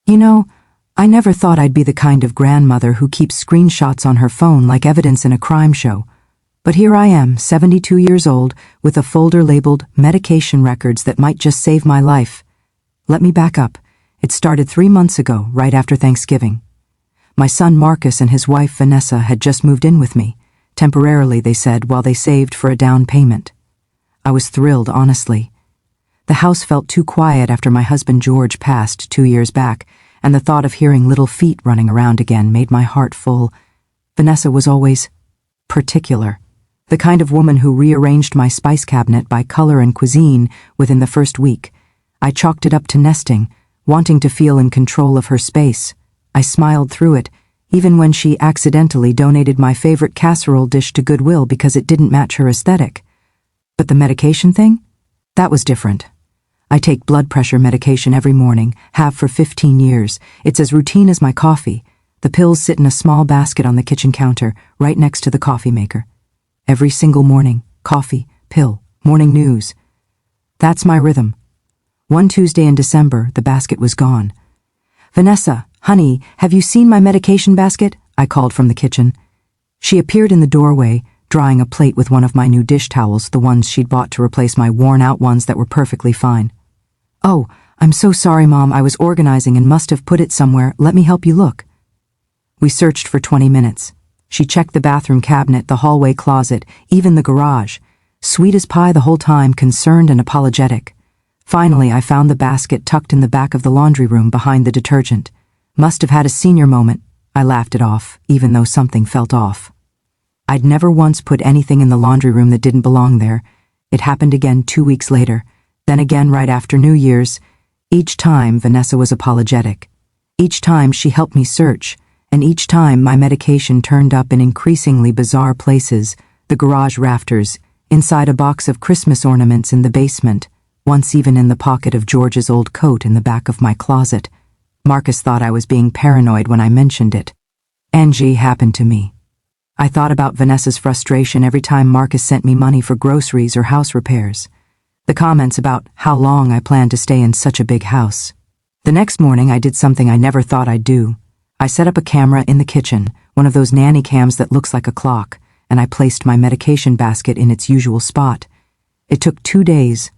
You know, I never thought I'd be the kind of grandmother who keeps screenshots on her phone like evidence in a crime show. But here I am, 72 years old, with a folder labeled medication records that might just save my life. Let me back up. It started 3 months ago, right after Thanksgiving. My son Marcus and his wife Vanessa had just moved in with me. Temporarily, they said, while they saved for a down payment. I was thrilled, honestly. The house felt too quiet after my husband George passed 2 years back, and the thought of hearing little feet running around again made my heart full. Vanessa was always particular. The kind of woman who rearranged my spice cabinet by color and cuisine within the first week. I chalked it up to nesting, wanting to feel in control of her space. I smiled through it, even when she accidentally donated my favorite casserole dish to Goodwill because it didn't match her aesthetic. But the medication thing? That was different. I take blood pressure medication every morning, have for 15 years. It's as routine as my coffee. The pills sit in a small basket on the kitchen counter, right next to the coffee maker. Every single morning, coffee, pill, morning news. That's my rhythm. One Tuesday in December, the basket was gone. "Vanessa, honey, have you seen my medication basket?" I called from the kitchen. She appeared in the doorway, drying a plate with one of my new dish towels, the ones she'd bought to replace my worn-out ones that were perfectly fine. "Oh, I'm so sorry, Mom. I was organizing and must have put it somewhere. Let me help you look." We searched for 20 minutes. She checked the bathroom cabinet, the hallway closet, even the garage. Sweet as pie the whole time, concerned and apologetic. Finally, I found the basket tucked in the back of the laundry room behind the detergent. Must have had a senior moment. I laughed it off, even though something felt off. I'd never once put anything in the laundry room that didn't belong there. It happened again 2 weeks later, then again right after New Year's. Each time, Vanessa was apologetic. Each time, she helped me search, and each time my medication turned up in increasingly bizarre places, the garage rafters, inside a box of Christmas ornaments in the basement, once even in the pocket of George's old coat in the back of my closet. Marcus thought I was being paranoid when I mentioned it. Angie happened to me. I thought about Vanessa's frustration every time Marcus sent me money for groceries or house repairs. The comments about how long I planned to stay in such a big house. The next morning I did something I never thought I'd do. I set up a camera in the kitchen, one of those nanny cams that looks like a clock, and I placed my medication basket in its usual spot. It took 2 days.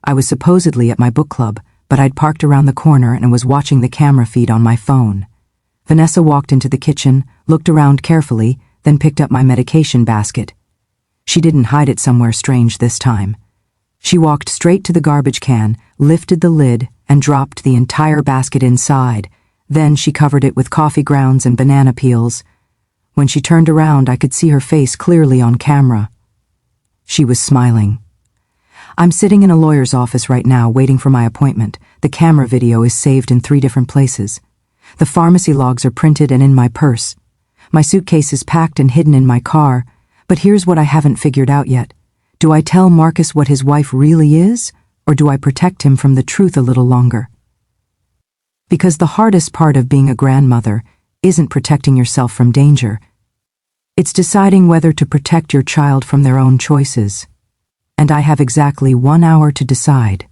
I was supposedly at my book club, but I'd parked around the corner and was watching the camera feed on my phone. Vanessa walked into the kitchen, looked around carefully, then picked up my medication basket. She didn't hide it somewhere strange this time. She walked straight to the garbage can, lifted the lid, and dropped the entire basket inside. Then she covered it with coffee grounds and banana peels. When she turned around, I could see her face clearly on camera. She was smiling. I'm sitting in a lawyer's office right now waiting for my appointment. The camera video is saved in 3 different places. The pharmacy logs are printed and in my purse. My suitcase is packed and hidden in my car. But here's what I haven't figured out yet. Do I tell Marcus what his wife really is, or do I protect him from the truth a little longer? Because the hardest part of being a grandmother isn't protecting yourself from danger. It's deciding whether to protect your child from their own choices. And I have exactly 1 hour to decide.